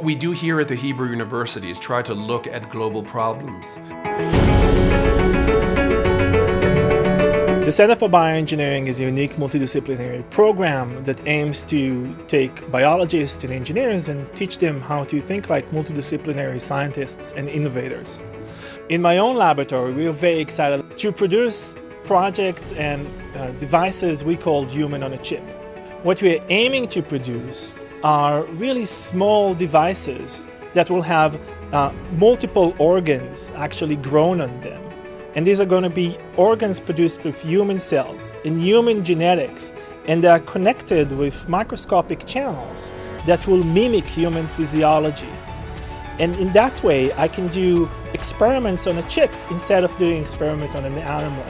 we do here at the Hebrew University is try to look at global problems. The Center for Bioengineering is a unique multidisciplinary program that aims to take biologists and engineers and teach them how to think like multidisciplinary scientists and innovators. In my own laboratory, we are very excited to produce projects and devices we call human on a chip. What we are aiming to produce are really small devices that will have multiple organs actually grown on them. And these are going to be organs produced with human cells in human genetics, and they are connected with microscopic channels that will mimic human physiology. And in that way, I can do experiments on a chip instead of doing experiment on an animal.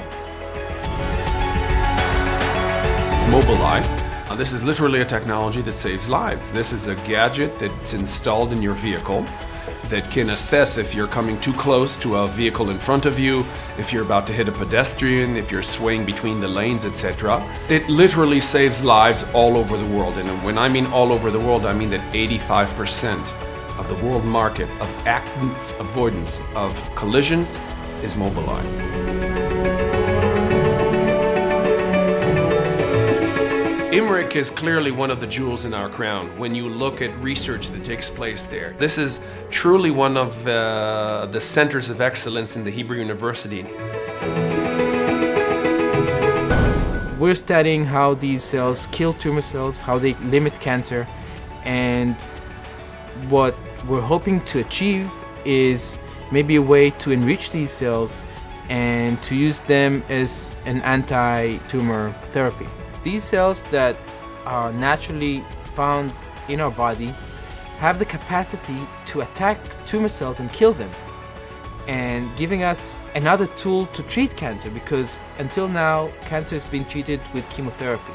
Mobileye. This is literally a technology that saves lives. This is a gadget that's installed in your vehicle that can assess if you're coming too close to a vehicle in front of you, if you're about to hit a pedestrian, if you're swaying between the lanes, etc. It literally saves lives all over the world. And when I mean all over the world, I mean that 85% of the world market of accidents avoidance of collisions is Mobileye. IMRIC is clearly one of the jewels in our crown when you look at research that takes place there. This is truly one of the centers of excellence in the Hebrew University. We're studying how these cells kill tumor cells, how they limit cancer, and what we're hoping to achieve is maybe a way to enrich these cells and to use them as an anti-tumor therapy. These cells that are naturally found in our body have the capacity to attack tumor cells and kill them, and giving us another tool to treat cancer, because until now cancer has been treated with chemotherapy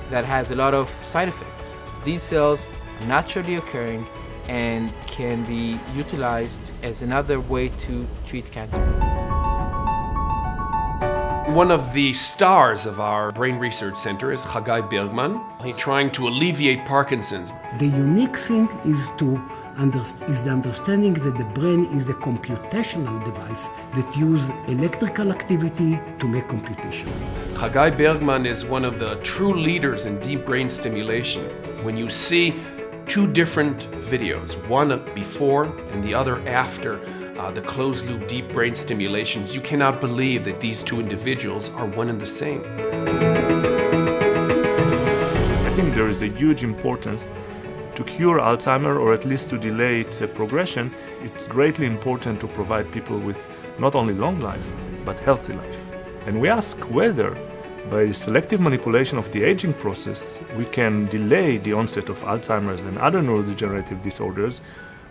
that has a lot of side effects. These cells are naturally occurring and can be utilized as another way to treat cancer. One of the stars of our Brain Research Center is Chagai Bergman. He's trying to alleviate Parkinson's. The unique thing is the understanding that the brain is a computational device that uses electrical activity to make computation. Chagai Bergman is one of the true leaders in deep brain stimulation. When you see two different videos, one before and the other after the closed-loop deep brain stimulations, you cannot believe that these two individuals are one and the same. I think there is a huge importance to cure Alzheimer's, or at least to delay its progression. It's greatly important to provide people with not only long life, but healthy life. And we ask whether, by selective manipulation of the aging process, we can delay the onset of Alzheimer's and other neurodegenerative disorders,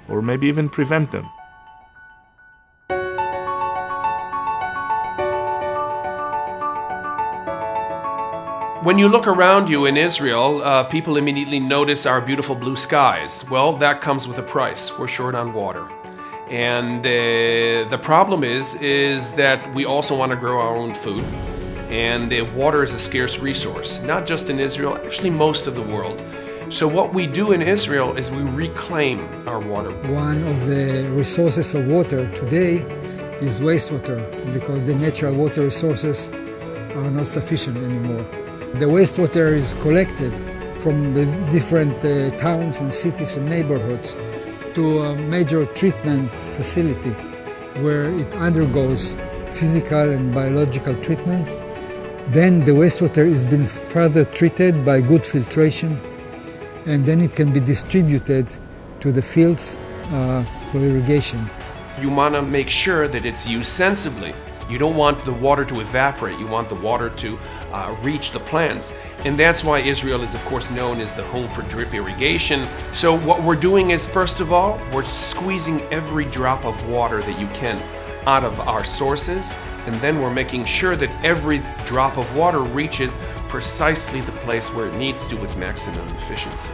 or maybe even prevent them. When you look around you in Israel, people immediately notice our beautiful blue skies. Well, that comes with a price. We're short on water. And the problem is that we also want to grow our own food. And water is a scarce resource, not just in Israel, actually most of the world. So what we do in Israel is we reclaim our water. One of the resources of water today is wastewater, because the natural water resources are not sufficient anymore. The wastewater is collected from the different towns and cities and neighborhoods to a major treatment facility where it undergoes physical and biological treatment. Then the wastewater is being further treated by good filtration, and then it can be distributed to the fields for irrigation. You want to make sure that it's used sensibly. You don't want the water to evaporate, you want the water to reach the plants. And that's why Israel is, of course, known as the home for drip irrigation. So what we're doing is, first of all, we're squeezing every drop of water that you can out of our sources, and then we're making sure that every drop of water reaches precisely the place where it needs to with maximum efficiency.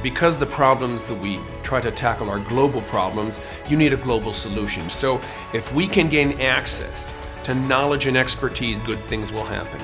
Because the problems that we try to tackle are global problems, you need a global solution. So if we can gain access to knowledge and expertise, good things will happen.